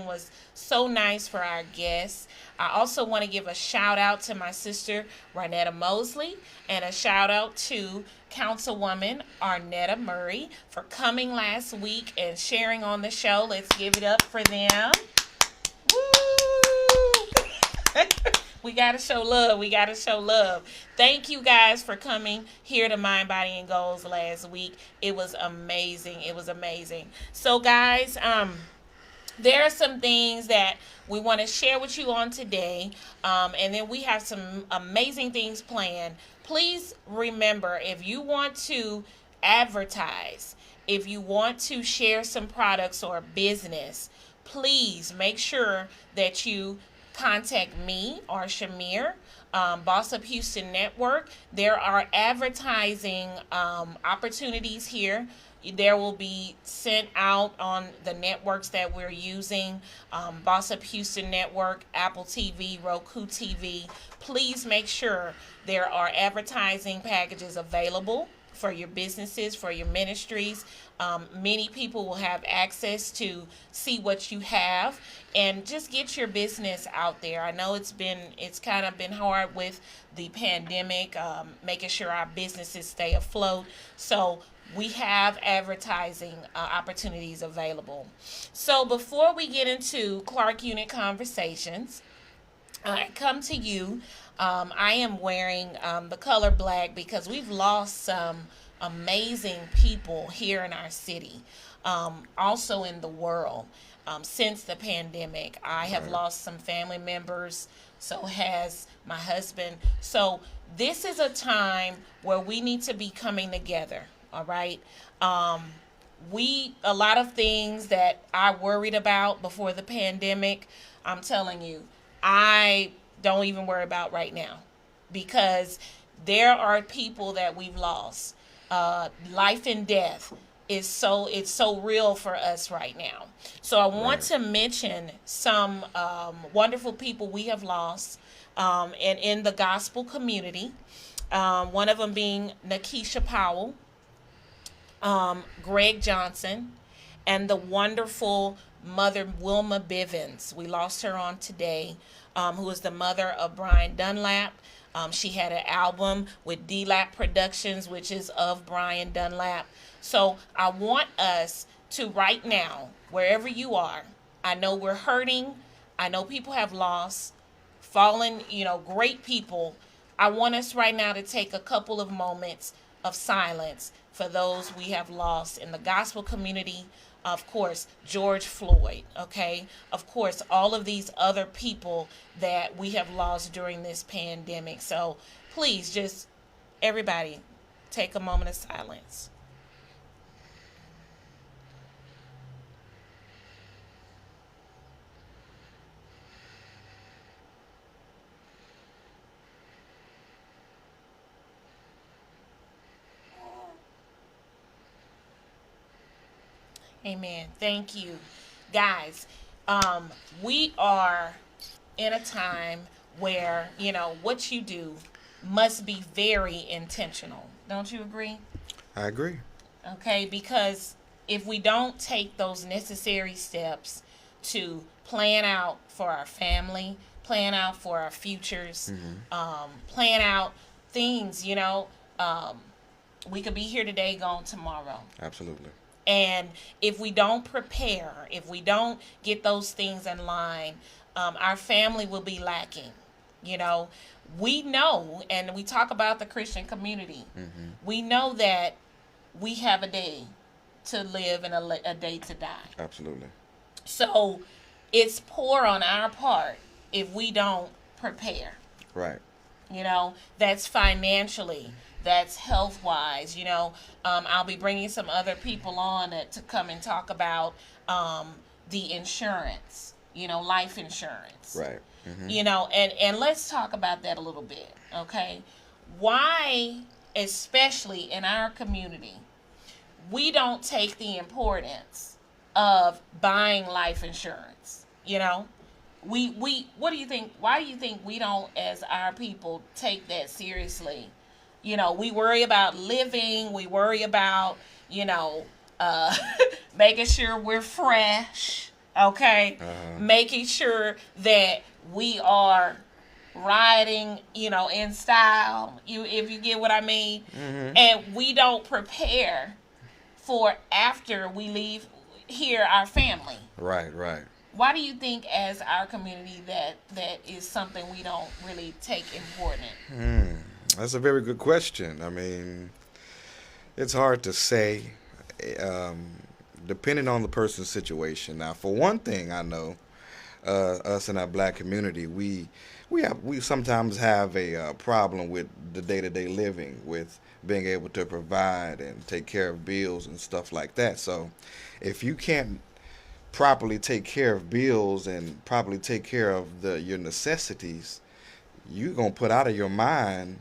Was so nice for our guests. I also want to give a shout out to my sister Renetta Mosley and a shout out to Councilwoman Arnetta Murray for coming last week and sharing on the show. Let's give it up for them. Woo! We gotta show love. We gotta show love. Thank you guys for coming here to Mind, Body, and Goals last week. It was amazing. It was amazing. So, guys, there are some things that we want to share with you on today, and then we have some amazing things planned. Please remember, if you want to advertise, if you want to share some products or business, please make sure that you contact me or Shamir, Boss Up Houston Network. There are advertising opportunities here. There will be sent out on the networks that we're using, Boss Up Houston Network, Apple TV, Roku TV. Please make sure there are advertising packages available for your businesses, for your ministries. Many people will have access to see what you have and just get your business out there. I know it's kind of been hard with the pandemic, making sure our businesses stay afloat. So we have advertising opportunities available. So before we get into Clark Unit Conversations, I come to you. I am wearing the color black because we've lost some amazing people here in our city, also in the world. Since the pandemic, I have lost some family members. So has my husband. So this is a time where we need to be coming together. All right. A lot of things that I worried about before the pandemic, I'm telling you, I don't even worry about right now because there are people that we've lost. Life and death it's so real for us right now. So I want to mention some wonderful people we have lost and in the gospel community. One of them being Nakisha Powell, Greg Johnson, and the wonderful mother Wilma Bivens. We lost her on today, who is the mother of Brian Dunlap. She had an album with D-Lap Productions, which is of Brian Dunlap. So I want us to right now, wherever you are, I know we're hurting. I know people have lost, fallen, great people. I want us right now to take a couple of moments of silence for those we have lost in the gospel community. Of course, George Floyd, okay? Of course, all of these other people that we have lost during this pandemic. So please just, everybody, take a moment of silence. Amen. Thank you. Guys, we are in a time where, what you do must be very intentional. Don't you agree? I agree. Okay, because if we don't take those necessary steps to plan out for our family, plan out for our futures, plan out things, we could be here today, gone tomorrow. Absolutely. And if we don't prepare, if we don't get those things in line, our family will be lacking. We know, and we talk about the Christian community, we know that we have a day to live and a day to die. Absolutely. So it's poor on our part if we don't prepare. Right. You know, that's financially, that's health wise. You know, I'll be bringing some other people on to come and talk about the insurance. You know, life insurance. Right. Mm-hmm. You know, and let's talk about that a little bit. Okay, why, especially in our community, we don't take the importance of buying life insurance. You know, we what do you think, why do you think we don't, as our people, take that seriously? You know, we worry about living, we worry about, you know, uh making sure we're fresh, okay, making sure that we are riding, you know, in style, you, if you get what I mean. Mm-hmm. And we don't prepare for after we leave here our family. Right. Right. Why do you think, as our community, that is something we don't really take important? That's a very good question. I mean, it's hard to say, depending on the person's situation. Now, for one thing, I know us in our black community, we sometimes have a problem with the day-to-day living, with being able to provide and take care of bills and stuff like that. So, if you can't properly take care of bills and properly take care of your necessities, you're gonna put out of your mind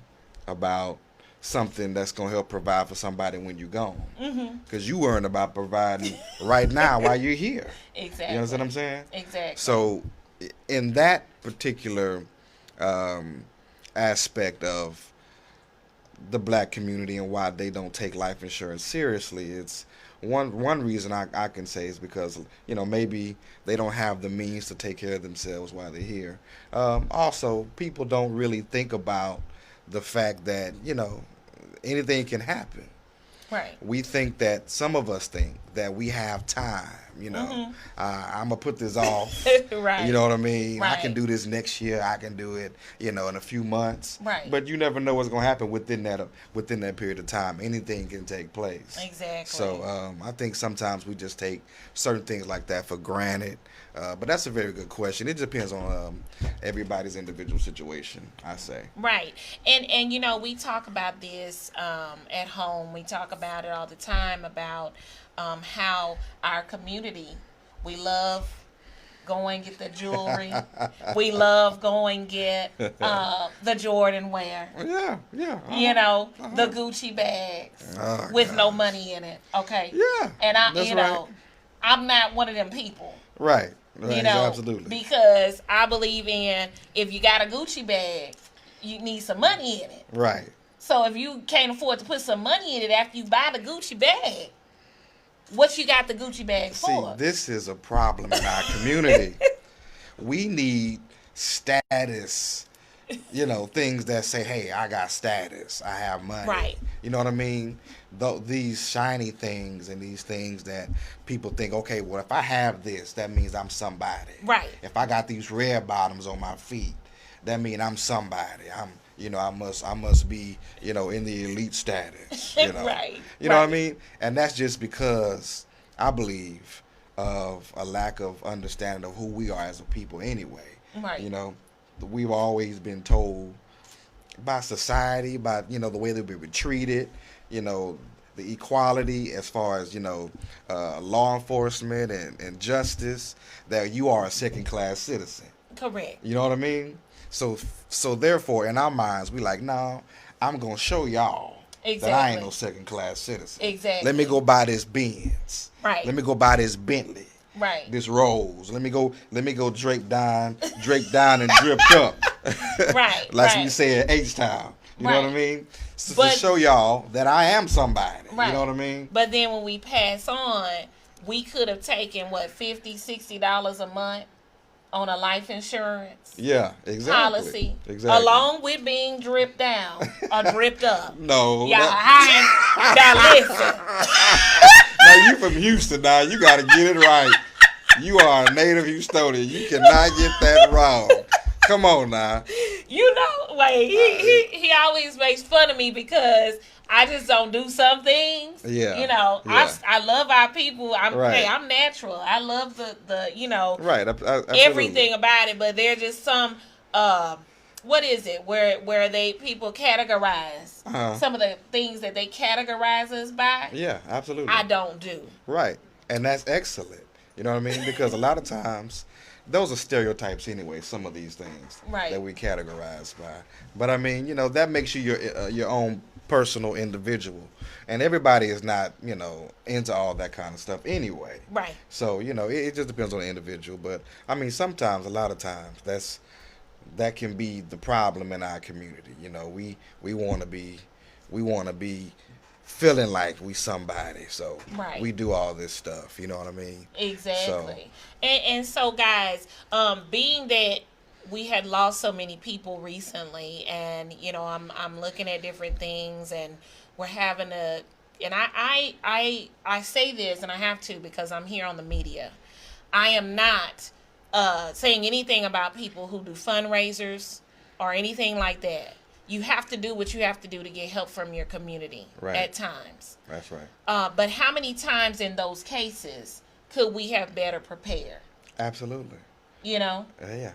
about something that's gonna help provide for somebody when you're gone. Because you worrying about providing right now while you're here. Exactly. You understand what I'm saying? Exactly. So, in that particular aspect of the black community and why they don't take life insurance seriously, it's one reason I can say is because, you know, maybe they don't have the means to take care of themselves while they're here. Also, people don't really think about the fact that, you know, anything can happen. Right. We think that, some of us think that we have time, you know. I'm going to put this off. Right. You know what I mean? Right. I can do this next year. I can do it, you know, in a few months. Right. But you never know what's going to happen within that period of time. Anything can take place. Exactly. So I think sometimes we just take certain things like that for granted. But that's a very good question. It depends on everybody's individual situation, I say. Right. And you know, we talk about this at home. We talk about it all the time about how our community, we love going get the jewelry. We love going get the Jordan wear. Yeah. You know, the Gucci bags with no money in it. Okay. Yeah. And that's you right. know, I'm not one of them people. Right. You know, absolutely. because I believe in, if you got a Gucci bag, you need some money in it. Right. So if you can't afford to put some money in it after you buy the Gucci bag, what you got the Gucci bag for? See, this is a problem in our community. We need status, you know, things that say, hey, I got status, I have money. Right. You know what I mean? These shiny things and these things that people think, okay, well, if I have this, that means I'm somebody. Right. If I got these red bottoms on my feet, that means I'm somebody. I must be, you know, in the elite status. You know? Right. You know what I mean? And that's just because I believe of a lack of understanding of who we are as a people anyway. Right. You know, we've always been told by society, by, you know, the way that we were treated, you know, the equality as far as, you know, law enforcement and justice, that you are a second-class citizen. Correct. You know what I mean? So therefore, in our minds, we like, no, I'm going to show y'all that I ain't no second-class citizen. Exactly. Let me go buy this Benz. Right. Let me go buy this Bentley. Right. This Rolls. Let me go drape down and dripped up. Right. Like right. we say at H-Town. You know what I mean? But, to show y'all that I am somebody. Right. You know what I mean? But then when we pass on, we could have taken, $50, $60 a month on a life insurance policy. Exactly. Along with being dripped down or dripped up. No. Now listen. Now you from Houston now. You got to get it right. You are a native Houstonian. You cannot get that wrong. Come on now. You know, like he always makes fun of me because I just don't do some things. Yeah. You know, yeah. I love our people. Right. Hey, I'm natural. I love the you know, right. everything about it. But there's just some what is it where they people categorize Uh-huh. some of the things that they categorize us by? Yeah, absolutely. I don't do. Right. And that's excellent. You know what I mean? Because a lot of times, those are stereotypes anyway, some of these things Right. that we categorize by. But I mean, that makes you your own personal individual. And everybody is not, into all that kind of stuff anyway. Right. So, it just depends on the individual. But I mean, sometimes, a lot of times, that can be the problem in our community. We want to be feeling like we somebody, so Right. we do all this stuff. You know what I mean? Exactly. And so guys, being that we had lost so many people recently, and I'm looking at different things, and we're having a, and I say this, and I have to because I'm here on the media. I am not saying anything about people who do fundraisers or anything like that. You have to do what you have to do to get help from your community at times. That's right. But how many times in those cases could we have better prepared? Absolutely. Yeah,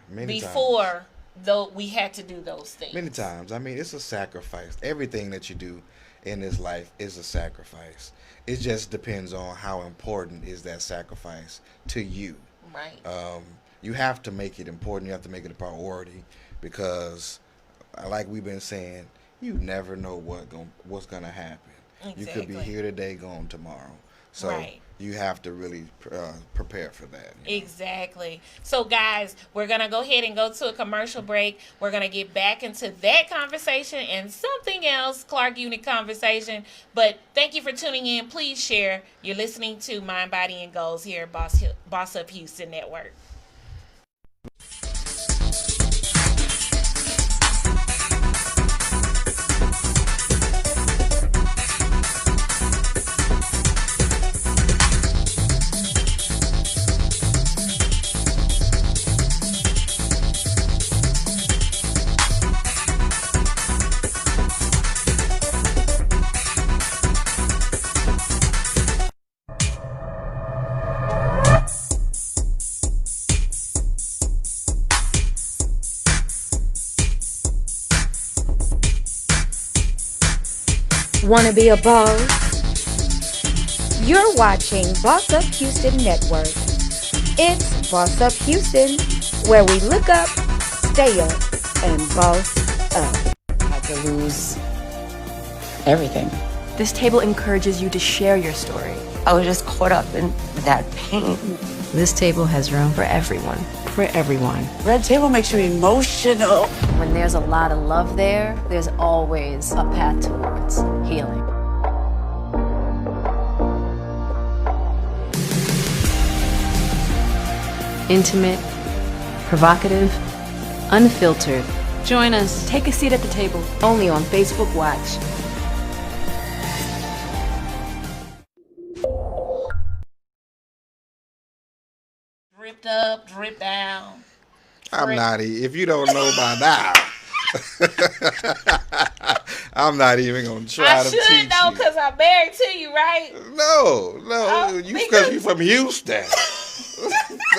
many times. Before though we had to do those things. Many times. I mean, it's a sacrifice. Everything that you do in this life is a sacrifice. It just depends on how important is that sacrifice to you. Right. You have to make it important. You have to make it a priority because, like we've been saying, you never know what's gonna happen. Exactly. You could be here today, gone tomorrow. So right. You have to really prepare for that. Exactly. So, guys, we're going to go ahead and go to a commercial break. We're going to get back into that conversation and something else, Clark Unit conversation. But thank you for tuning in. Please share. You're listening to Mind, Body, and Goals here at Boss Up Houston Network. Wanna be a boss? You're watching Boss Up Houston Network. It's Boss Up Houston, where we look up, stay up, and boss up. I had to lose everything. This table encourages you to share your story. I was just caught up in that pain. This table has room for everyone. For everyone. Red Table makes you emotional. When there's a lot of love there, there's always a path towards healing. Intimate, provocative, unfiltered. Join us. Take a seat at the table. Only on Facebook Watch. Dripped up, dripped down. I'm not. If you don't know by now, I'm not even gonna try to teach you. I should know because I'm married to you, right? No, because you from Houston.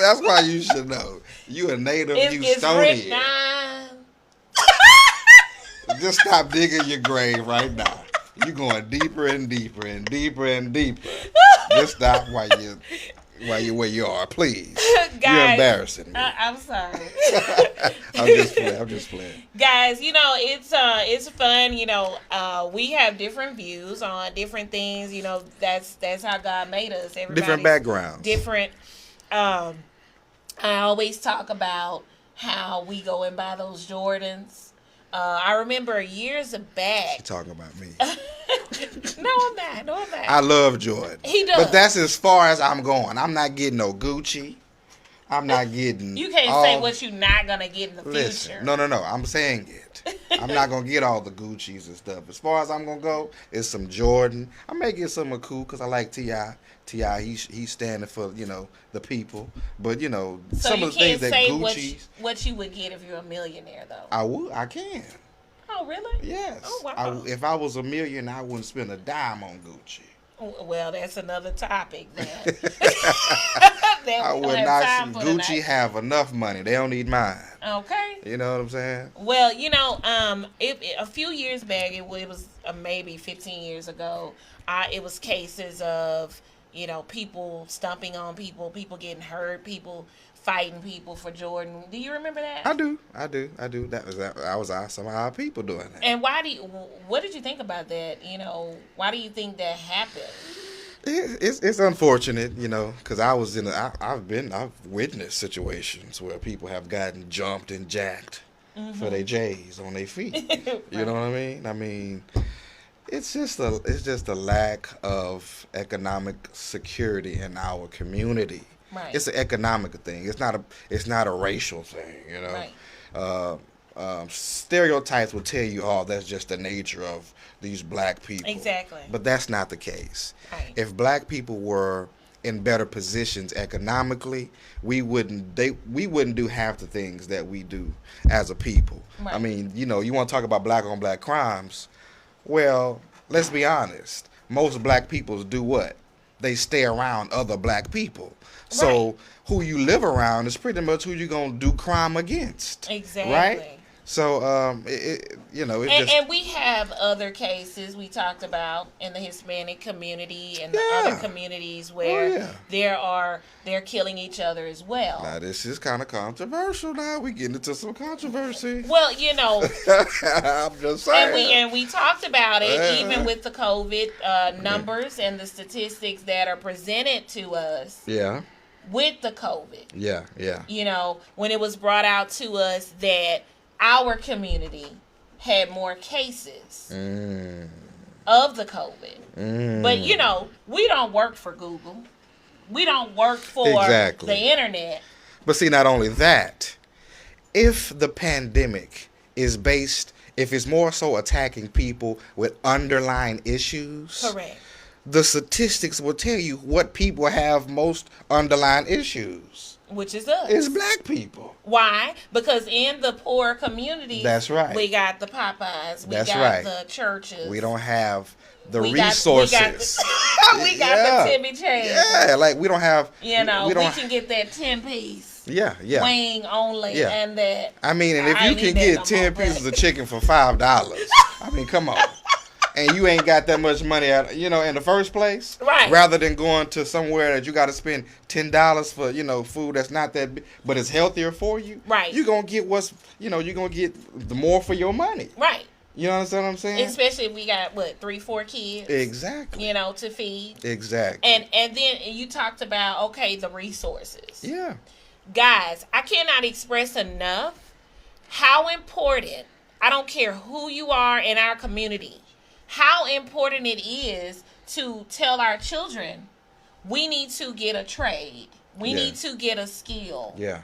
That's why you should know. You a native Houstonian. Just stop digging your grave right now. You're going deeper and deeper and deeper and deeper. Just stop while you where you are, please. Guys, you're embarrassing me. I'm sorry. I'm just playing. Guys, it's fun. We have different views on different things. That's how God made us. Everybody's Different backgrounds. Different. I always talk about how we go and buy those Jordans. I remember years back. You're talking about me. No, I'm not. I love Jordan. He does. But that's as far as I'm going. I'm not getting no Gucci. I'm not getting. You can't say what you're not gonna get in the future. No. I'm saying it. I'm not gonna get all the Gucci's and stuff. As far as I'm gonna go, is some Jordan. I may get some cool because I like T.I. T.I. He's standing for the people. But so some of the things that Gucci's. What you would get if you're a millionaire though. I can. Oh really? Yes. Oh wow. If I was a millionaire, I wouldn't spend a dime on Gucci. Well, that's another topic. That I we would don't not have see time for Gucci tonight. have enough money. They don't need mine. Okay. You know what I'm saying? Well, a few years back, it was maybe 15 years ago. It was cases of people stumping on people, people getting hurt, people fighting people for Jordan. Do you remember that? I do. I was some of our people doing that. And what did you think about that? Why do you think that happened? It's unfortunate, because I've witnessed situations where people have gotten jumped and jacked for their J's on their feet. You know what I mean? I mean, it's just a lack of economic security in our community. Right. It's an economic thing. It's not a racial thing. Right. Stereotypes will tell you, oh, that's just the nature of these black people. Exactly. But that's not the case. Right. If black people were in better positions economically, we wouldn't do half the things that we do as a people. Right. I mean, you want to talk about black on black crimes. Well, let's be honest. Most black people do what? They stay around other black people. So Right. who you live around is pretty much who you're going to do crime against. Exactly. Right? So, And we have other cases we talked about in the Hispanic community and the Yeah. other communities where they're killing each other as well. Now, this is kind of controversial now. We getting into some controversy. Well, I'm just saying. and we talked about it Yeah. even with the COVID numbers and the statistics that are presented to us Yeah, with the COVID. yeah. When it was brought out to us that our community had more cases of the COVID. But, we don't work for Google. We don't work for Exactly. the internet. But see, not only that, if the pandemic is if it's more so attacking people with underlying issues, Correct. the statistics will tell you what people have most underlying issues. Which is us. It's black people. Why? Because in the poor communities, That's right. we got the Popeyes, we That's got right. the churches. We don't have the We got- resources. we got the Timmy Chan. Yeah, like we don't have. We don't. can get that 10-piece Yeah. wing only, Yeah. and that. I mean, and if I you ain't can need that get no 10 more, pieces but- of chicken for $5, I mean, come on. And you ain't got that much money, in the first place. Right. Rather than going to somewhere that you got to spend $10 for, food that's not that, but it's healthier for you. Right. You're gonna get you're gonna get the more for your money. Right. You understand what I'm saying? Especially if we got 3-4 kids. Exactly. To feed. Exactly. And then you talked about the resources. Yeah. Guys, I cannot express enough how important, I don't care who you are in our community, how important it is to tell our children we need to get a trade. We Yeah. need to get a skill. Yeah.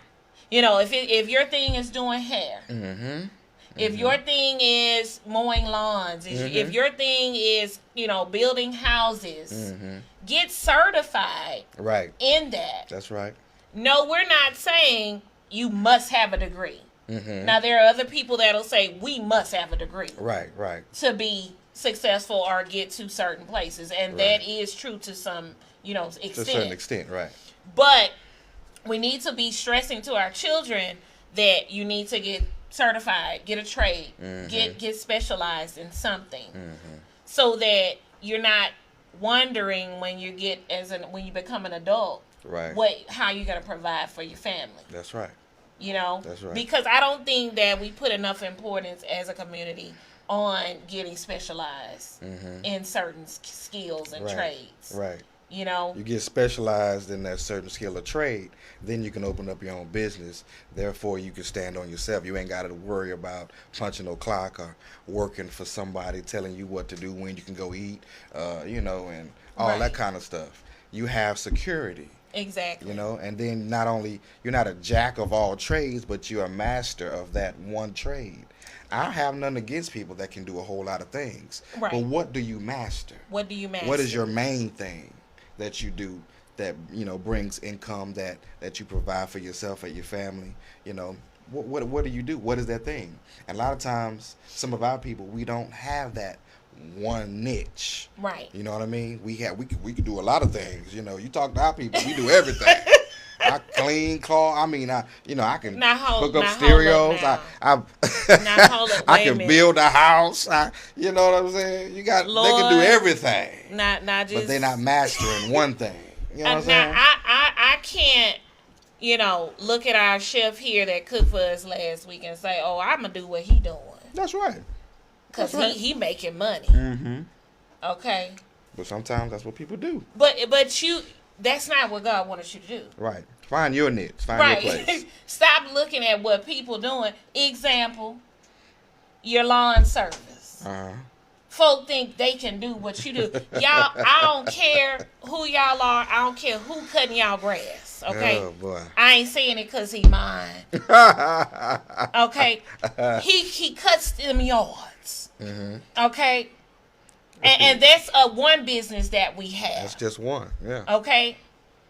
If your thing is doing hair, Mm-hmm. if your thing is mowing lawns, if your thing is, building houses, get certified Right. in that. That's right. No, we're not saying you must have a degree. Mm-hmm. Now, there are other people that'll say we must have a degree Right. Right. to be successful or get to certain places. And Right. that is true to some, extent. To a certain extent, right. But we need to be stressing to our children that you need to get certified, get a trade, get specialized in something, so that you're not wondering when you when you become an adult, Right. how you're gonna provide for your family. That's right. That's right. Because I don't think that we put enough importance as a community on getting specialized in certain skills and Right. trades. Right. You know, You get specialized in that certain skill or trade, then you can open up your own business. Therefore, you can stand on yourself. You ain't got to worry about punching no clock or working for somebody telling you what to do, when you can go eat, and all Right. that kind of stuff. You have security, exactly. and then not only you're not a jack of all trades, but you're a master of that one trade. I have nothing against people that can do a whole lot of things. Right. But what do you master? What do you master? What is your main thing that you do that brings income that you provide for yourself and your family? What do you do? What is that thing? And a lot of times, some of our people, we don't have that one niche. Right. You know what I mean? We could do a lot of things. You know, you talk to our people, we do everything. I clean, claw. I mean, I can hook up stereos. I can build a house. You know what I'm saying? They can do everything. Not just. But they're not mastering one thing. You know what I'm saying? I can't, look at our chef here that cooked for us last week and say, oh, I'm gonna do what he doing. That's right. Cause he making money. Mm-hmm. Okay. But sometimes that's what people do. But that's not what God wanted you to do. Right. Find your niche. Find your place. Stop looking at what people doing. Example, your lawn service. Folk think they can do what you do. Y'all, I don't care who y'all are. I don't care who cutting y'all grass. Okay? Oh, boy. I ain't saying it because he mine. Okay? He cuts them yards. Mm-hmm. Okay? And that's one business that we have. That's just one. Yeah. Okay?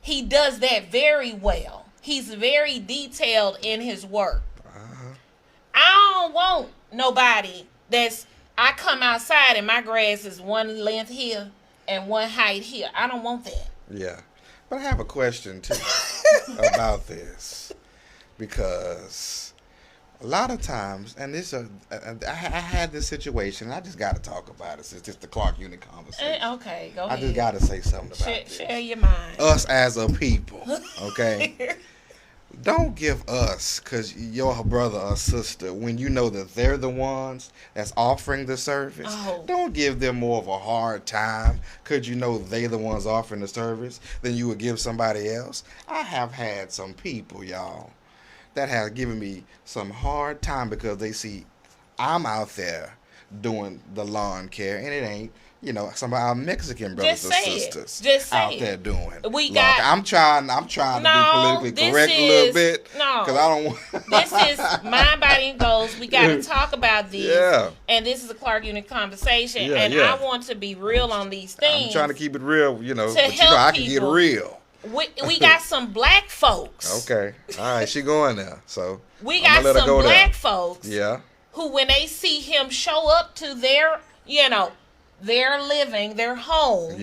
He does that very well. He's very detailed in his work. I don't want nobody I come outside and my grass is one length here and one height here. I don't want that. Yeah. But I have a question, too, about this. Because a lot of times, and I had this situation, and I just got to talk about it. It's just the Clark Unit conversation. Okay, go ahead. I just got to say something about this. Share your mind. Us as a people, okay? Don't give us, because your brother or sister, when you know that they're the ones that's offering the service, don't give them more of a hard time because you know they're the ones offering the service than you would give somebody else. I have had some people, y'all, that have given me some hard time because they see I'm out there doing the lawn care, and it ain't, some of our Mexican brothers or sisters out there doing. I'm trying to be politically correct a little bit because I don't want. This is Mind, Body, and Goals. We got to talk about this, and this is a Clark Unit conversation, I want to be real on these things. I'm trying to keep it real, but I can get real. We got some black folks. Okay, all right, she going there. So we got some black folks. Yeah. Who, when they see him show up to their, their living, their home,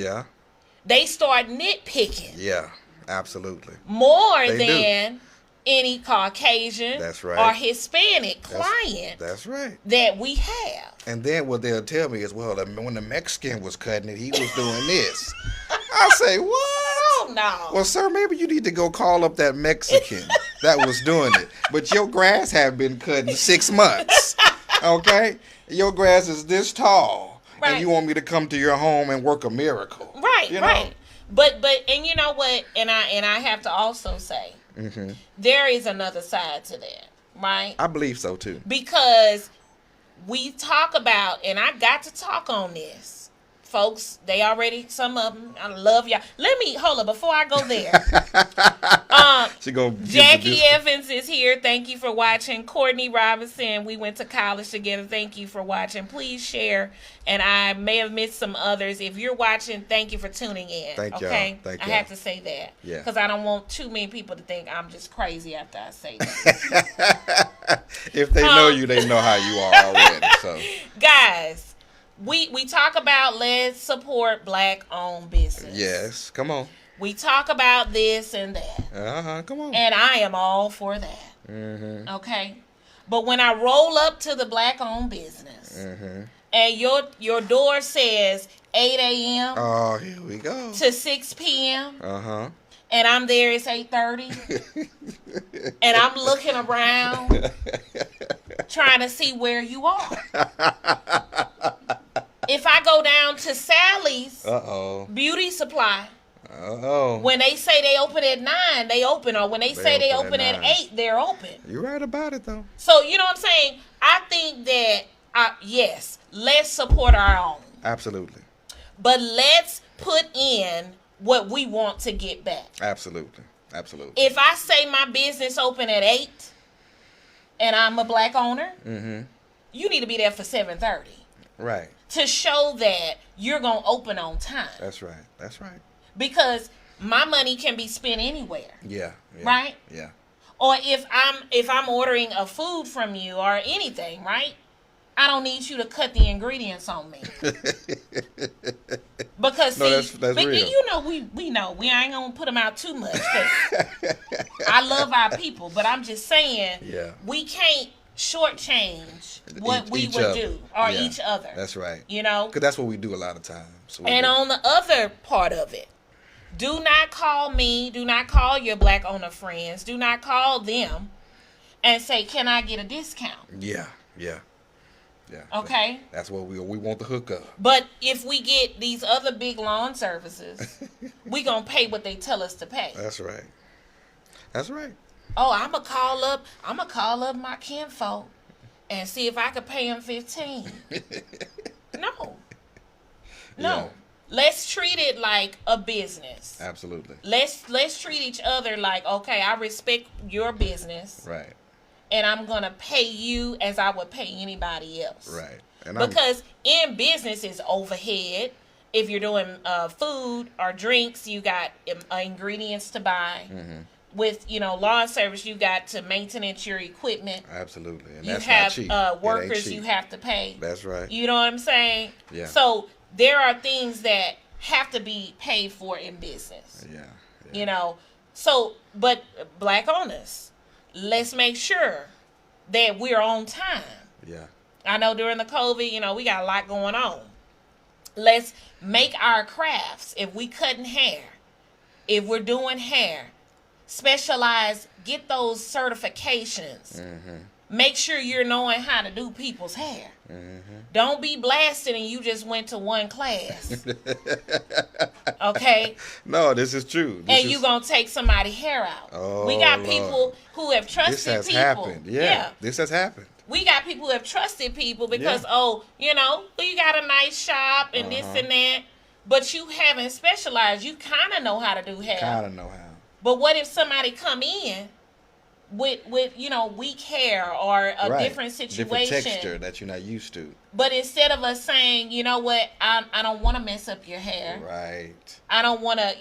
they start nitpicking. Yeah, absolutely. More than any Caucasian or Hispanic client that's right. that we have. And then what they'll tell me is, well, when the Mexican was cutting it, he was doing this. I say, what? Oh, no. Well, sir, maybe you need to go call up that Mexican that was doing it. But your grass have been cut in 6 months, okay? Your grass is this tall, and you want me to come to your home and work a miracle. Right, right. But and you know what? And I have to also say, there is another side to that, right? I believe so, too. Because we talk about, and I got to talk on this. Folks, some of them, I love y'all. Hold up, before I go there. Jackie Evans is here. Thank you for watching. Courtney Robinson, we went to college together. Thank you for watching. Please share. And I may have missed some others. If you're watching, thank you for tuning in. Thank y'all. Okay? Thank I y'all. have to say that. Yeah. Because I don't want too many people to think I'm just crazy after I say that. If they know you, they know how you are already. So, guys. We talk about let's support black-owned business. Yes, come on. We talk about this and that. Come on. And I am all for that. Mm-hmm. Okay? But when I roll up to the black-owned business, and your door says 8 a.m. Oh, here we go. To 6 p.m. And I'm there, it's 8:30. And I'm looking around, trying to see where you are. If I go down to Sally's beauty supply, when they say they open at 9, they open. Or when they say they open at 8, they're open. You're right about it, though. So, you know what I'm saying? I think that, yes, let's support our own. Absolutely. But let's put in what we want to get back. Absolutely. Absolutely. If I say my business open at 8, and I'm a black owner, you need to be there for 7:30. Right. To show that you're going to open on time. That's right. That's right. Because my money can be spent anywhere. Yeah. Right? Yeah. Or if I'm ordering a food from you or anything, right? I don't need you to cut the ingredients on me. Because No, see, that's but real. you know we know we ain't gonna put them out too much. 'Cause I love our people, but I'm just saying Yeah. we can't shortchange what we Each would other. do or Yeah, each other. That's right. You know, Because that's what we do a lot of times. So we and do. on the other part of it, do not call me, do not call your black owner friends, do not call them and say, "Can I get a discount?" Yeah. Okay? That's what we want the hookup. But if we get these other big lawn services, we going to pay what they tell us to pay. That's right. That's right. Oh, I'm going to call up my kinfolk and see if I could pay them 15. No. Yeah. Let's treat it like a business. Absolutely. Let's treat each other like, okay, I respect your business. Right. And I'm going to pay you as I would pay anybody else. Right. And Because in business is overhead. If you're doing food or drinks, you got ingredients to buy. Mm-hmm. With, lawn service, you got to maintenance your equipment. Absolutely. And You that's have not cheap. It ain't workers cheap. you have to pay. That's right. You know what I'm saying? Yeah. So there are things that have to be paid for in business. Yeah. So, but black owners, let's make sure that we're on time. Yeah. I know during the COVID, we got a lot going on. Let's make our crafts. If we cutting hair, if we're doing hair, specialize, get those certifications. Mm-hmm. Make sure you're knowing how to do people's hair. Mm-hmm. Don't be blasted and you just went to one class. Okay? No, this is true. And you going to take somebody's hair out. Oh, we got Lord. people who have trusted This has people. happened. Yeah. This has happened. We got people who have trusted people because, Yeah. you got a nice shop and this and that. But you haven't specialized. You kind of know how to do hair. Kind of know how. But what if somebody come in with weak hair or a Right. different situation? Different texture that you're not used to. But instead of us saying, you know what, I don't want to mess up your hair. Right. I don't want to,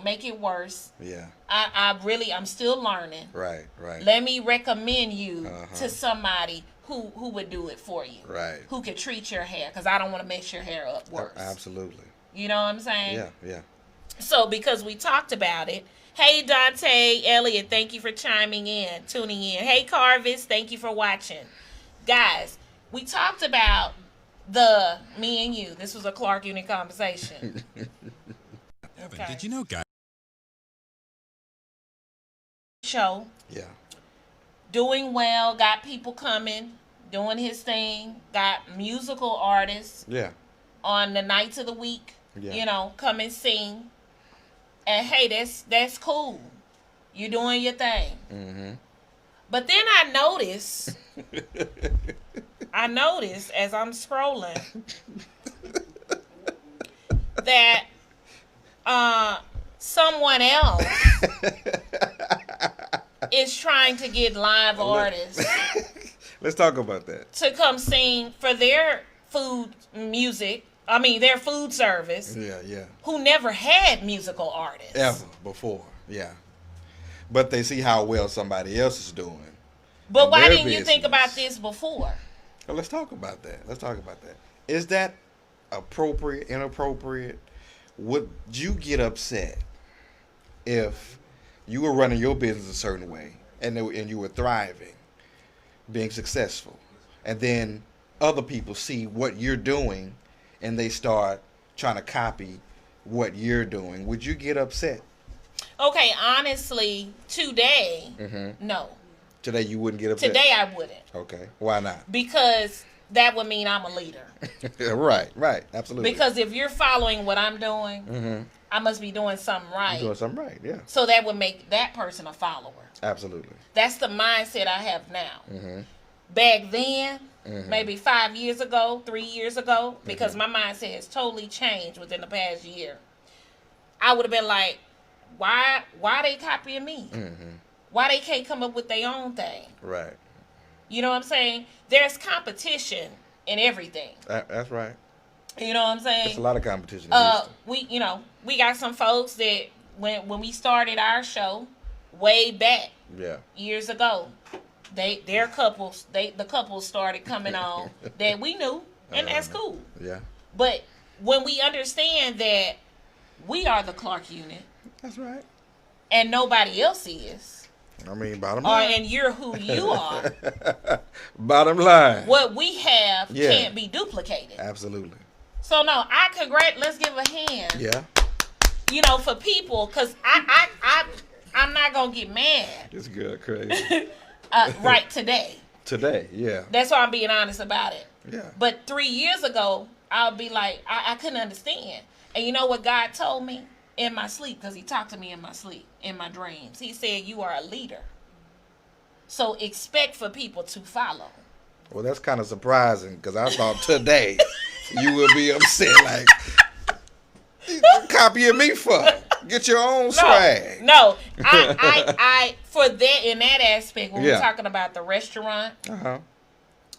make it worse. Yeah. I'm still learning. Right. Right. Let me recommend you to somebody who would do it for you. Right. Who could treat your hair, because I don't want to mess your hair up worse. Absolutely. You know what I'm saying? Yeah. Yeah. So because we talked about it, hey Dante, Elliot, thank you for tuning in. Hey Carvis, thank you for watching. Guys, we talked about me and you. This was a Clark Unit conversation. Evan, Okay. did you know guys? Show, Yeah. doing well, got people coming, doing his thing, got musical artists Yeah. on the nights of the week, Yeah. come and sing. And hey, that's cool. You doing your thing. Mm-hmm. But then I notice as I'm scrolling that someone else is trying to get live artists Let's talk about that. to come sing for their their food service, Yeah. who never had musical artists. Ever before. Yeah. But they see how well somebody else is doing. But in why their didn't you think business. about this before? Well, let's talk about that. Is that appropriate, inappropriate? Would you get upset if you were running your business a certain way and you were thriving, being successful, and then other people see what you're doing and they start trying to copy what you're doing? Would you get upset? Okay, honestly, today, no. Today you wouldn't get upset? Today I wouldn't. Okay. Why not? Because that would mean I'm a leader. Right. Absolutely. Because if you're following what I'm doing, I must be doing something right. You're doing something right, yeah. So that would make that person a follower. Absolutely. That's the mindset I have now. Back then, maybe 5 years ago, 3 years ago, because my mindset has totally changed within the past year, I would have been like, why they copying me? Why they can't come up with their own thing? Right. You know what I'm saying? There's competition in everything. That's right. You know what I'm saying? There's a lot of competition. in Houston. We got some folks that when we started our show way back Yeah. years ago, their couples, the couples started coming on that we knew, and that's cool. Yeah. But when we understand that we are the Clark unit, That's right. and nobody else is, I mean, bottom line. and you're who you are, Bottom line. what we have can't be duplicated. Absolutely. So no, let's give a hand. Yeah. You know, for people, because I'm not gonna get mad. It's good, crazy. Right today. Today, yeah. That's why I'm being honest about it. Yeah. But 3 years ago, I'll be like, I couldn't understand. And you know what God told me in my sleep? Because he talked to me in my sleep, in my dreams. He said, you are a leader. So expect for people to follow. Well, that's kind of surprising because I thought today you would be upset. Like, copying me for? Get your own swag. No, I for that, in that aspect, when we're talking about the restaurant,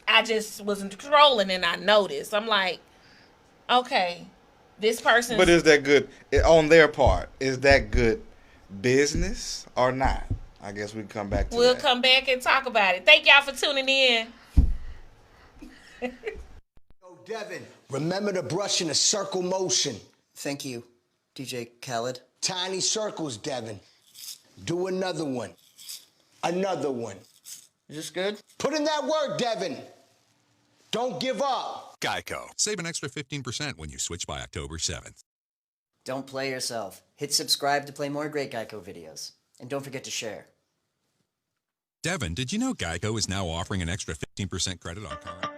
I just wasn't scrolling and I noticed. I'm like, okay, this person. But is that good on their part? Is that good business or not? I guess we can come back to We'll that. come back and talk about it. Thank y'all for tuning in. Yo, Devin, remember to brush in a circle motion. Thank you, DJ Khaled. Tiny circles, Devin. Do another one. Another one. Is this good? Put in that work, Devin. Don't give up. Geico. Save an extra 15% when you switch by October 7th. Don't play yourself. Hit subscribe to play more great Geico videos. And don't forget to share. Devin, did you know Geico is now offering an extra 15% credit on car?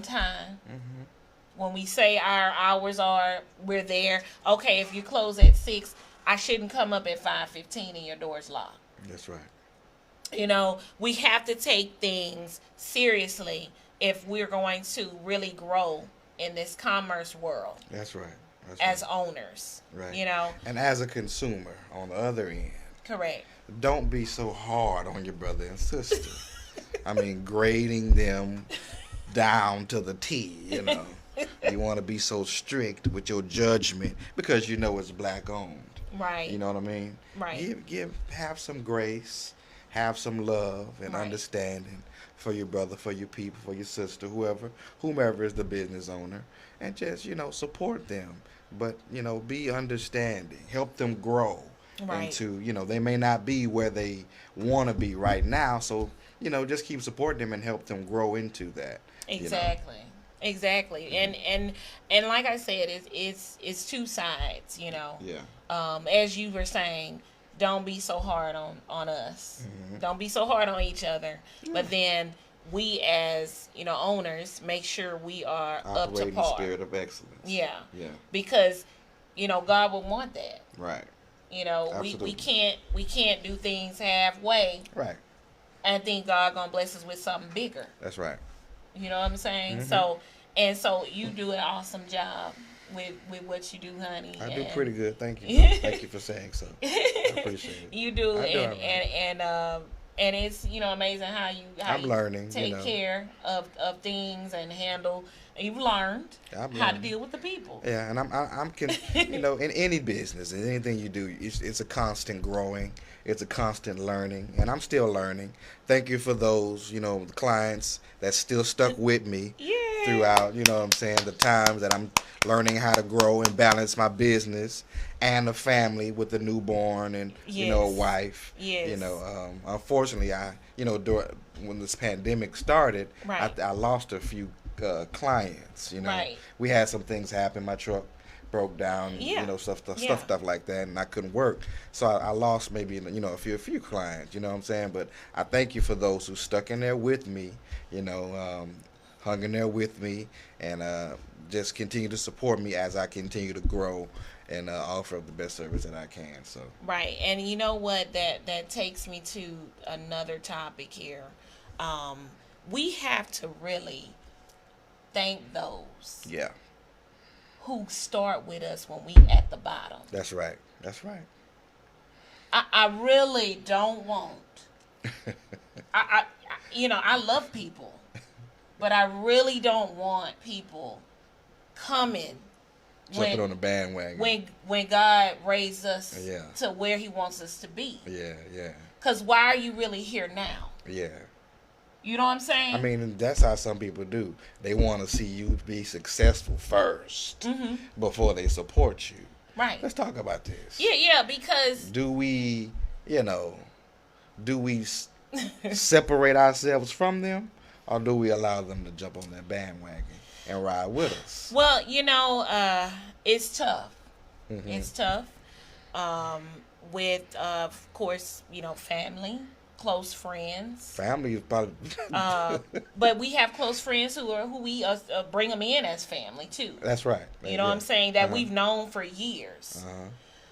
Time. When we say our hours are, we're there. Okay, if you close at 6, I shouldn't come up at 5:15 and your door's locked. That's right. You know, we have to take things seriously if we're going to really grow in this commerce world. That's right. That's as right. owners. Right. You know. And as a consumer on the other end. Correct. Don't be so hard on your brother and sister. I mean, grading them down to the T, you know. You want to be so strict with your judgment because you know it's black owned. Right. You know what I mean? Right. Have some grace, have some love and understanding for your brother, for your people, for your sister, whomever is the business owner, and just, you know, support them. But, you know, be understanding, help them grow into, you know, they may not be where they want to be right now, so, you know, just keep supporting them and help them grow into that. Exactly. You know? Exactly. And like I said, it's two sides, you know. Yeah. As you were saying, don't be so hard on us. Mm-hmm. Don't be so hard on each other. Yeah. But then we as, you know, owners, make sure we are up to par. Spirit of excellence. Yeah. Yeah. Because, you know, God would want that. Right. You know, we can't do things halfway. Right. And think God gonna bless us with something bigger. That's right. You know what I'm saying? Mm-hmm. So you do an awesome job with what you do, honey. I do pretty good. Thank you. Thank you for saying so. I appreciate it. You do, and it's, you know, amazing how you learning, take care of things and handle. You've learned how to deal with the people. Yeah, and I'm you know, in any business, in anything you do, it's a constant growing. It's a constant learning, and I'm still learning. Thank you for those, you know, clients that still stuck with me throughout, you know what I'm saying, the times that I'm learning how to grow and balance my business and a family with a newborn and, you know, a wife. Yes. You know, unfortunately, when this pandemic started, I lost a few clients, you know. Right. We had some things happen. My truck broke down, Yeah. stuff like that, and I couldn't work. So I lost maybe, a few clients, you know what I'm saying? But I thank you for those who stuck in there with me, hung in there with me, and just continue to support me as I continue to grow and offer up the best service that I can. So Right. And you know what? That takes me to another topic here. We have to really thank those yeah, who start with us when we at the bottom. that's right. That's right. I really don't want. I love people, but I really don't want people coming Jumping on the bandwagon. when God raised us Yeah. to where He wants us to be. Yeah, yeah, Because why are you really here now? yeah. You know what I'm saying? I mean, that's how some people do. They want to see you be successful first before they support you. right. Let's talk about this. Yeah, because Do we, separate ourselves from them, or do we allow them to jump on that bandwagon and ride with us? well, it's tough. It's tough. With of course, family, close friends. Family is probably But we have close friends who we bring them in as family too. that's right. You know what I'm saying? That we've known for years.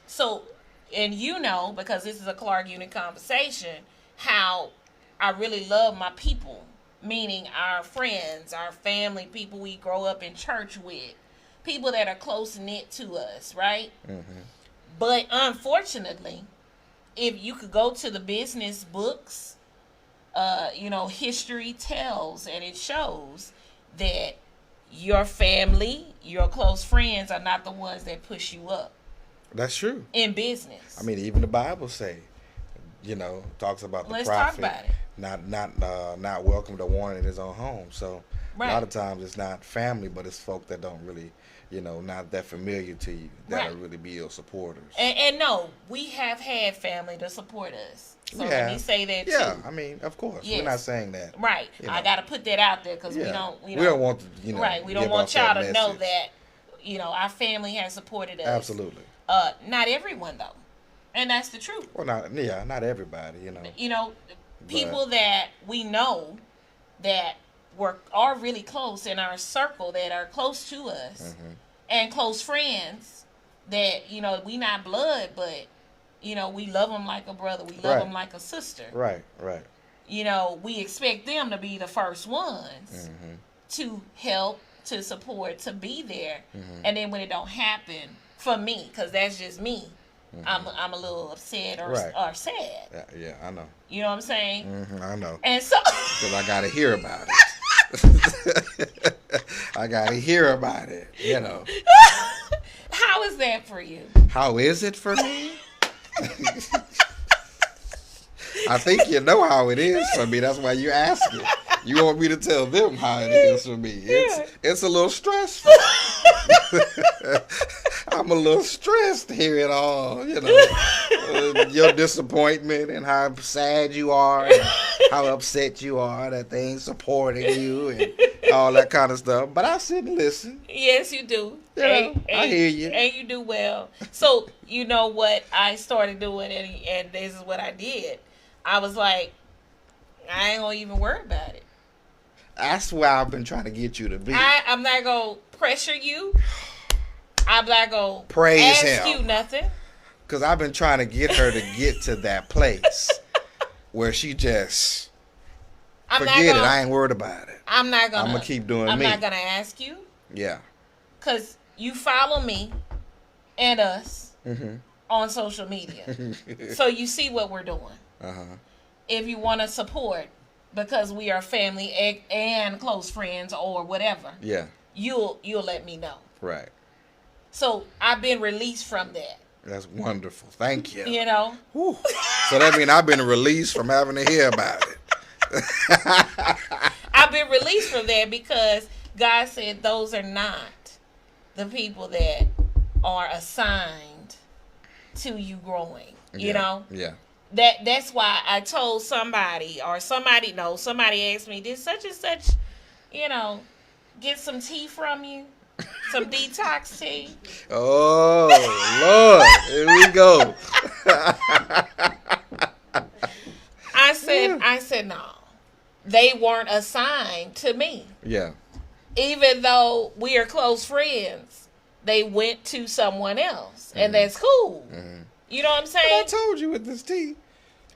So, and because this is a Clark Unit conversation, how I really love my people, meaning our friends, our family, people we grow up in church with, people that are close knit to us, right? But unfortunately, if you could go to the business books, history tells and it shows that your family, your close friends are not the ones that push you up That's true. in business. I mean, even the Bible talks about the Let's talk prophet about it. not welcome to warn in his own home. So a Right. lot of times it's not family, but it's folk that don't really, not that familiar to you that Right. will really be your supporters. And no, we have had family to support us. So let Yeah. me say that Yeah, too. I mean, of course, Yes. we're not saying that. Right. You I know. got to put that out there because Yeah. we don't want to, right. We don't give want off y'all that to know message. that, our family has supported us. Absolutely. Not everyone though. And that's the truth. Well, not everybody, People that we know that are really close in our circle that are close to us and close friends that, we not blood, but, we love them like a brother. We love Right. them like a sister. Right. We expect them to be the first ones to help, to support, to be there. And then when it don't happen, for me, because that's just me, I'm a little upset or sad. Yeah, I know. You know what I'm saying? I know. And so Because I got to hear about it. I got to hear about it, how is that for you? How is it for me? I think you know how it is for me. That's why you ask it. You want me to tell them how it is for me. It's a little stressful. I'm a little stressed to hear it all, your disappointment and how sad you are and how upset you are that they ain't supporting you and all that kind of stuff. But I sit and listen. Yes, you do. I hear you. And you do well. So, you know what I started doing, and this is what I did. I was like, I ain't going to even worry about it. That's where I've been trying to get you to be. I'm not going to pressure you. I'm not going to Praise ask him. you nothing. Because I've been trying to get her to get to that place where she just forget it. I ain't worried about it. I'm not going to. I'm going to keep doing I'm me. not going to ask you. Yeah. Because you follow me and us on social media. So you see what we're doing. If you want to support, because we are family and close friends or whatever, Yeah. you'll let me know. Right. So I've been released from that. That's wonderful. Thank you. Whew. So that means I've been released from having to hear about it. I've been released from that because God said those are not the people that are assigned to you growing. Yeah. That's why I told somebody asked me, did such and such, get some tea from you? Some detox tea. Oh, Lord. Here we go. I said no. They weren't assigned to me. Yeah. Even though we are close friends, they went to someone else. And that's cool. You know what I'm But saying? I told you with this tea,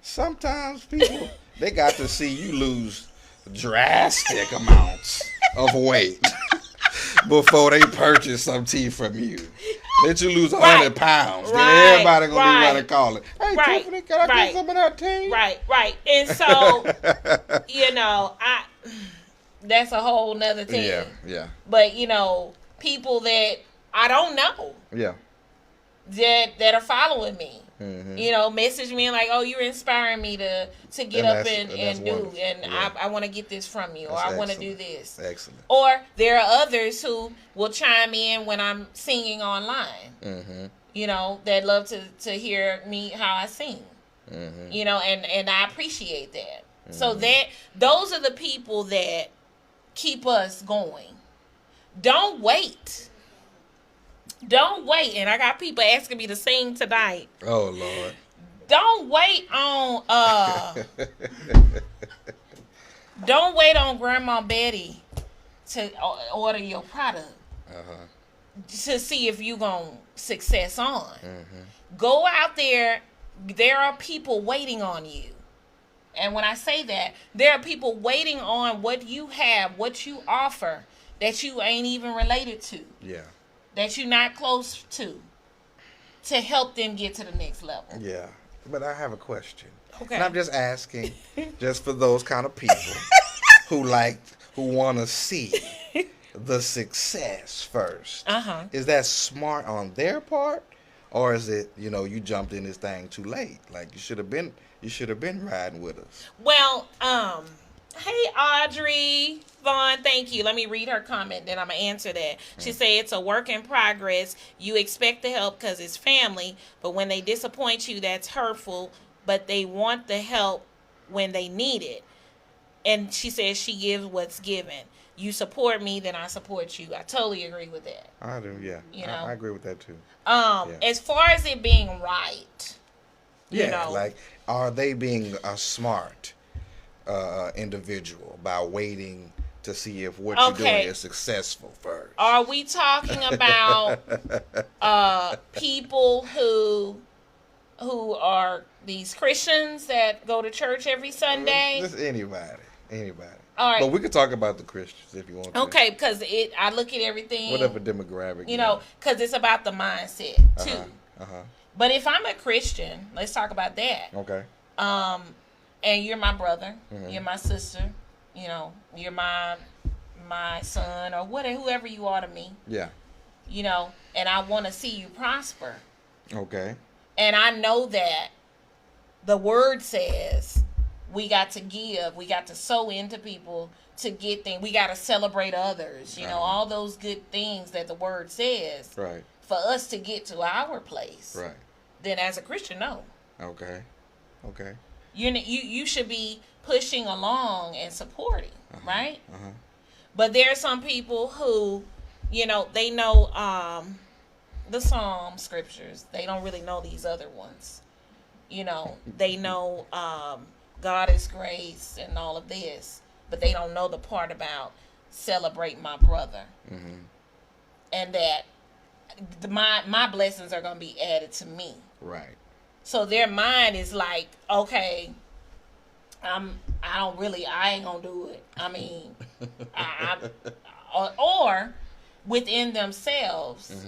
sometimes people, they got to see you lose drastic amounts of weight before they purchase some tea from you. Let you lose 100 pounds. Then everybody going to be running calling. Hey, Tiffany, can I get some of that tea? Right. And so, you know, that's a whole nother thing. Yeah. But, you know, people that I don't know Yeah. that are following me, you know, message me and like, oh, you're inspiring me to get up and do, wonderful. and Yeah. I want to get this from you, or That's I want to do excellent. this. Excellent. Or there are others who will chime in when I'm singing online, you know, that love to hear me how I sing, you know, and I appreciate that. So those are the people that keep us going. Don't wait. And I got people asking me to sing tonight. Oh, Lord. Don't wait on Grandma Betty to order your product to see if you gonna success on. Go out there. There are people waiting on you. And when I say that, there are people waiting on what you have, what you offer, that you ain't even related to. Yeah. That you're not close to help them get to the next level. Yeah. But I have a question. Okay. And I'm just asking, just for those kind of people who want to see the success first. Is that smart on their part? Or is it, you know, you jumped in this thing too late? Like you should have been riding with us. Well, hey Audrey Vaughn, thank you. Let me read her comment, then I'm gonna answer that. She said it's a work in progress. You expect the help because it's family, but when they disappoint you, that's hurtful. But they want the help when they need it. And she says she gives what's given. You support me, then I support you. I totally agree with that. I do, yeah. You know? I agree with that too. As far as it being right, Yeah, you know, like are they being a smart individual by waiting to see if what you're doing is successful first? Are we talking about people who are these Christians that go to church every Sunday? Just anybody. All right. But we could talk about the Christians if you want to. Okay, because I look at everything. Whatever demographic. You know, because it's about the mindset too. But if I'm a Christian, let's talk about that. Okay. And you're my brother, you're my sister, you know, you're my son or whatever, whoever you are to me. Yeah. You know, and I want to see you prosper. Okay. And I know that the word says we got to give, we got to sow into people to get things. We got to celebrate others, you know, all those good things that the word says. Right. For us to get to our place. Right. Then as a Christian, no. Okay. You should be pushing along and supporting, right? But there are some people who, you know, they know the Psalm scriptures. They don't really know these other ones. You know, they know God is grace and all of this, but they don't know the part about celebrate my brother, and that my blessings are going to be added to me. Right. So their mind is like, okay, I ain't gonna do it. I mean, or within themselves,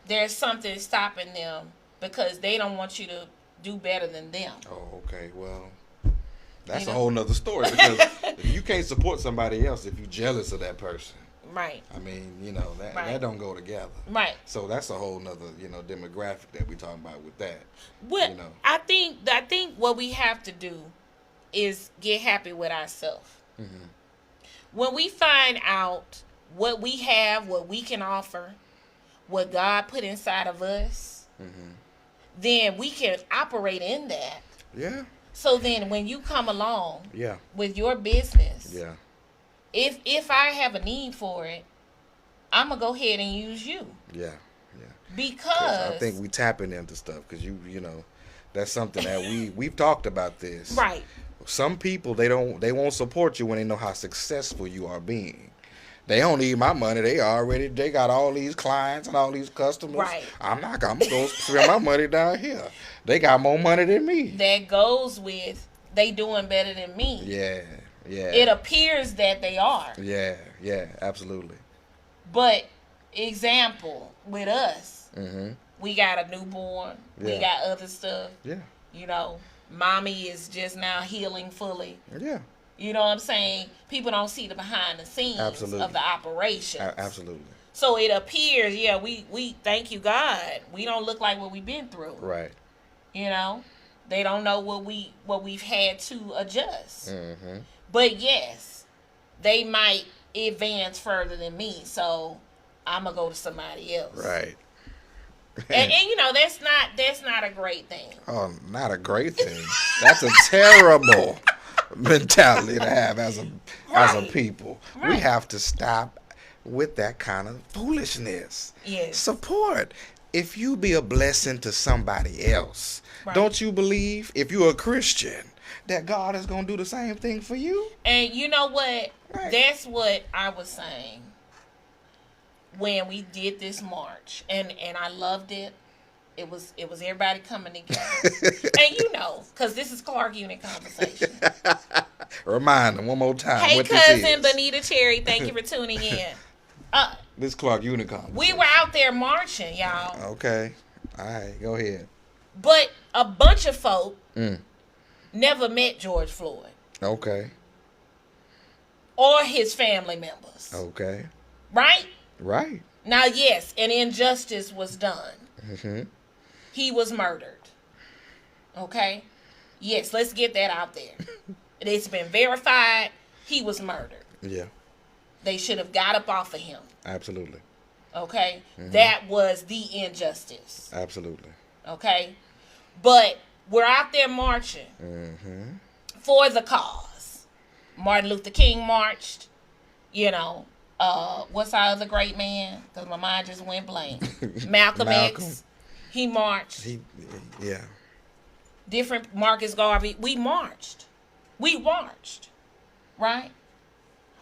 there's something stopping them because they don't want you to do better than them. Oh, okay. Well, that's a whole nother story because you can't support somebody else if you're jealous of that person. Right. I mean, you know, that don't go together. Right. So that's a whole nother, you know, demographic that we're talking about with that. Well, you know. I think what we have to do is get happy with ourselves. When we find out what we have, what we can offer, what God put inside of us, then we can operate in that. Yeah. So then when you come along Yeah. with your business, Yeah. if I have a need for it, I'm gonna go ahead and use you. Yeah. Because I think we tapping into stuff because you know that's something that we've talked about this. Right. Some people they won't support you when they know how successful you are being. They don't need my money. They got all these clients and all these customers. Right. I'm gonna go spend my money down here. They got more money than me. That goes with they doing better than me. Yeah. It appears that they are. Yeah, absolutely. But example with us, we got a newborn. We got other stuff. Yeah. You know, mommy is just now healing fully. Yeah. You know what I'm saying? People don't see the behind the scenes of the operation. Absolutely. So it appears, we thank you God. We don't look like what we've been through. Right. You know, they don't know what we've had to adjust. But yes, they might advance further than me. So I'm gonna go to somebody else. Right. And you know that's not a great thing. Oh, not a great thing. That's a terrible mentality to have as a people. Right. We have to stop with that kind of foolishness. Yes. Support. If you be a blessing to somebody else, Right. don't you believe, if you're a Christian, that God is going to do the same thing for you? And you know what? Right. That's what I was saying when we did this march, and I loved it. It was everybody coming together, and you know, because this is Clark Unit Conversation. Remind them one more time. Hey, what cousin this is. Bonita Cherry, thank you for tuning in. This Clark Unicom. We were out there marching, y'all, Okay. All right. Go ahead. but a bunch of folk never met George Floyd Okay. or his family members, Okay. right? Right. Now, yes, an injustice was done. He was murdered. Okay? Yes, let's get that out there. It's been verified. He was murdered. Yeah. They should have got up off of him. Absolutely. Okay? That was the injustice. Absolutely. Okay? But we're out there marching for the cause. Martin Luther King marched. You know, what's our other great man? Because my mind just went blank. Malcolm X. He marched. Yeah. Different Marcus Garvey. We marched. Right?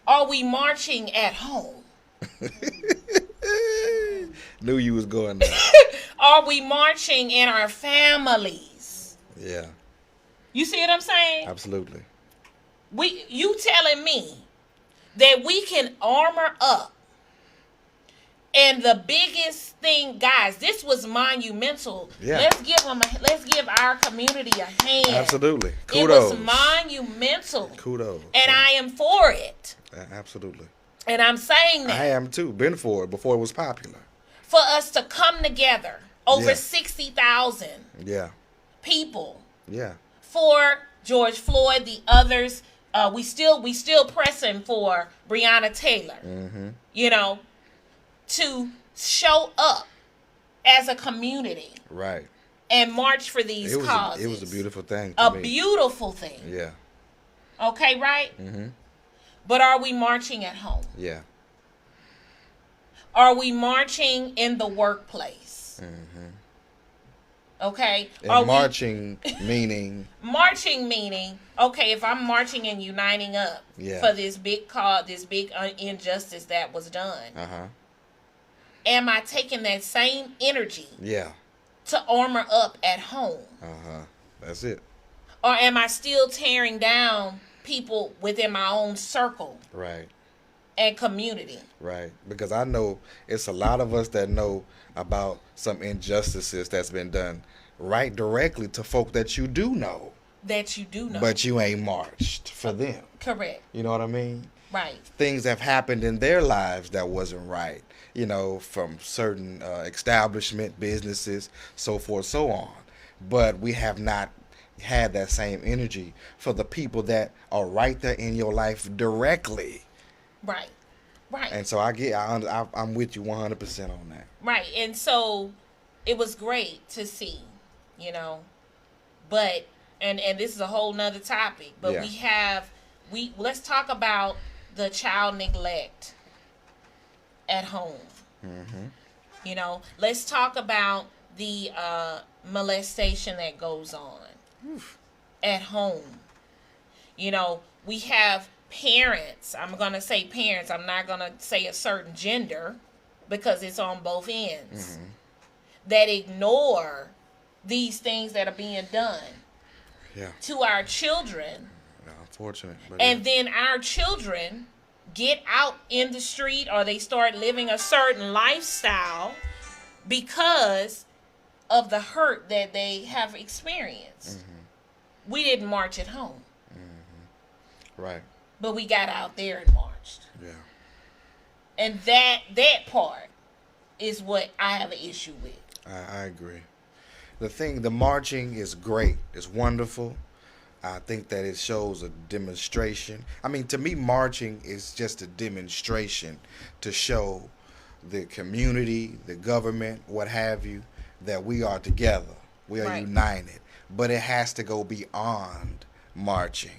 Are we marching at home? Knew you was going there. Are we marching in our families? Yeah. You see what I'm saying? Absolutely. You telling me that we can armor up, and the biggest thing, guys, this was monumental. Yeah. Let's give our community a hand. Absolutely. It Kudos. was monumental. Kudos. And I am for it. Absolutely. And I'm saying that I am too. Been for it before it was popular. for us to come together, over Yeah. 60,000 Yeah. people Yeah. for George Floyd, the others. We still pressing for Breonna Taylor. You know, to show up as a community Right. and march for these causes. It was a beautiful thing. A To me. beautiful thing. Yeah. Okay, right? But are we marching at home? Yeah. Are we marching in the workplace? Okay. And Are marching meaning marching meaning, okay, if I'm marching and uniting up Yeah. for this big cause, this big injustice that was done, am I taking that same energy yeah. to armor up at home? That's it. Or am I still tearing down people within my own circle Right. and community? Right. Because I know it's a lot of us that know about some injustices that's been done right directly to folk that you do know. That you do know. But you ain't marched for them. Correct. You know what I mean? Right. Things have happened in their lives that wasn't right. You know, from certain establishment, businesses, so forth, so on. But we have not had that same energy for the people that are right there in your life directly. Right. Right. And so I'm with you 100% on that. Right. And so it was great to see, you know, but, and this is a whole nother topic, but Yeah. let's talk about the child neglect at home. You know, let's talk about the molestation that goes on at home. You know, we have parents. I'm going to say parents. I'm not going to say a certain gender because it's on both ends. That ignore these things that are being done to our children. Unfortunate. And then our children get out in the street or they start living a certain lifestyle because of the hurt that they have experienced. We didn't march at home. Right. But we got out there and marched. Yeah. And that part is what I have an issue with. I agree. The marching is great. It's wonderful. I think that it shows a demonstration. I mean, to me, marching is just a demonstration to show the community, the government, what have you, that we are together. We are united. But it has to go beyond marching.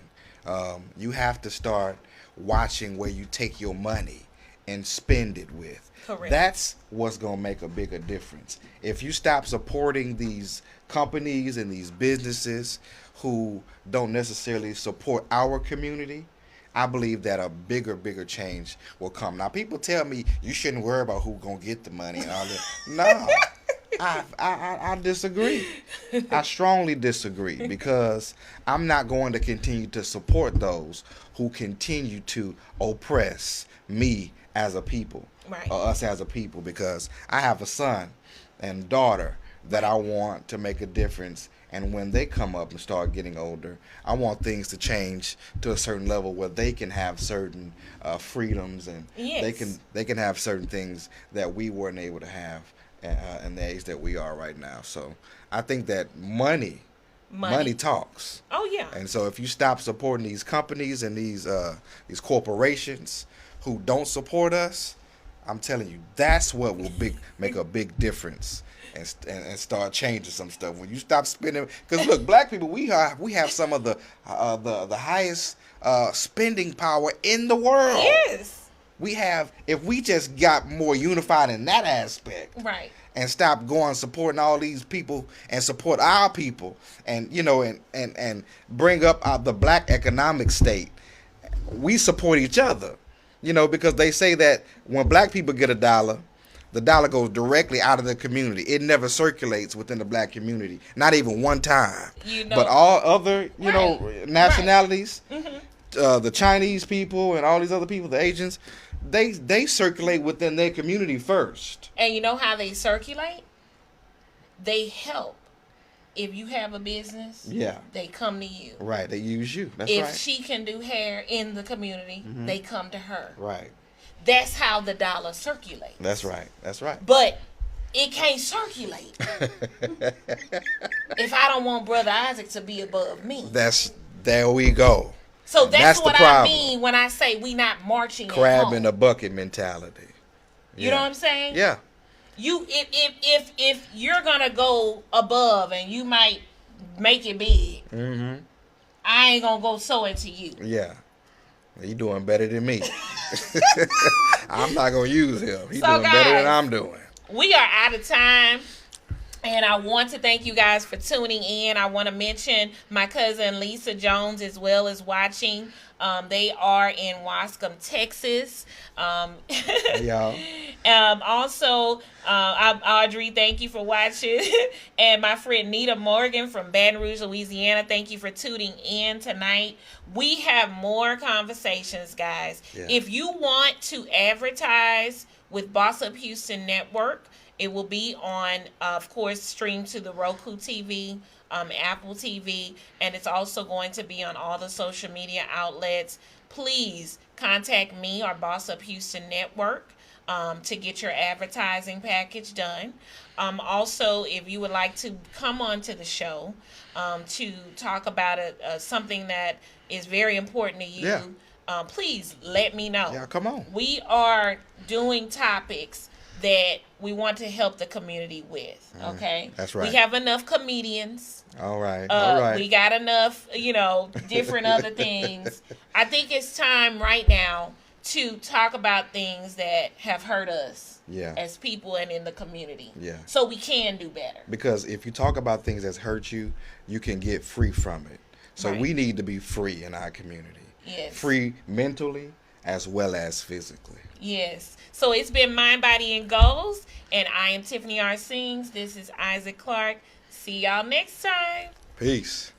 You have to start watching where you take your money and spend it with. Correct. That's what's going to make a bigger difference. If you stop supporting these companies and these businesses who don't necessarily support our community, I believe that a bigger change will come. Now, people tell me you shouldn't worry about who's going to get the money and all that. No, I disagree. I strongly disagree because I'm not going to continue to support those who continue to oppress me as a people, or us as a people, because I have a son and daughter that I want to make a difference. And when they come up and start getting older, I want things to change to a certain level where they can have certain freedoms and they can have certain things that we weren't able to have in the age that we are right now. So I think that money talks. Oh yeah. And so if you stop supporting these companies and these corporations who don't support us, I'm telling you, that's what will make a big difference and start changing some stuff. When you stop spending, because look, black people, we have some of the highest spending power in the world. Yes. We have, if we just got more unified in that aspect, right, and stop going supporting all these people and support our people, and you know, and bring up the black economic state, we support each other, you know, because they say that when black people get $1, the dollar goes directly out of the community. It never circulates within the black community, not even one time. You know, but all other, you know, nationalities, the Chinese people and all these other people, the Asians, they circulate within their community first. And you know how they circulate? They help. If you have a business, they come to you. Right, they use you. That's if right. she can do hair in the community, they come to her. Right. That's how the dollar circulates. That's right. That's right. But it can't circulate if I don't want Brother Isaac to be above me. There we go. So that's what I mean when I say we not marching crab at home. in the bucket mentality. You know what I'm saying? Yeah. You if you're gonna go above and you might make it big, I ain't gonna go so into you. Yeah. You doing better than me. I'm not gonna use him. He's doing better than I'm doing. We are out of time. And I want to thank you guys for tuning in. I want to mention my cousin Lisa Jones as well as watching. They are in Wascom, Texas. Also, Audrey, thank you for watching. And my friend Nita Morgan from Baton Rouge, Louisiana, thank you for tuning in tonight. We have more conversations, guys. Yeah. If you want to advertise with Boss Up Houston Network, it will be on, of course, streamed to the Roku TV, Apple TV, and it's also going to be on all the social media outlets. Please contact me or Boss Up Houston Network to get your advertising package done. Also, if you would like to come on to the show to talk about something that is very important to you, please let me know. Yeah, come on. We are doing topics that we want to help the community with, okay? That's right. We have enough comedians. All right. We got enough, different other things. I think it's time right now to talk about things that have hurt us Yeah. as people and in the community. Yeah. So we can do better. Because if you talk about things that's hurt you, you can get free from it. So Right. we need to be free in our community. Yes. Free mentally as well as physically. Yes. So it's been Mind, Body, and Goals. And I am Tiffany R. Sings. This is Isaac Clark. See y'all next time. Peace.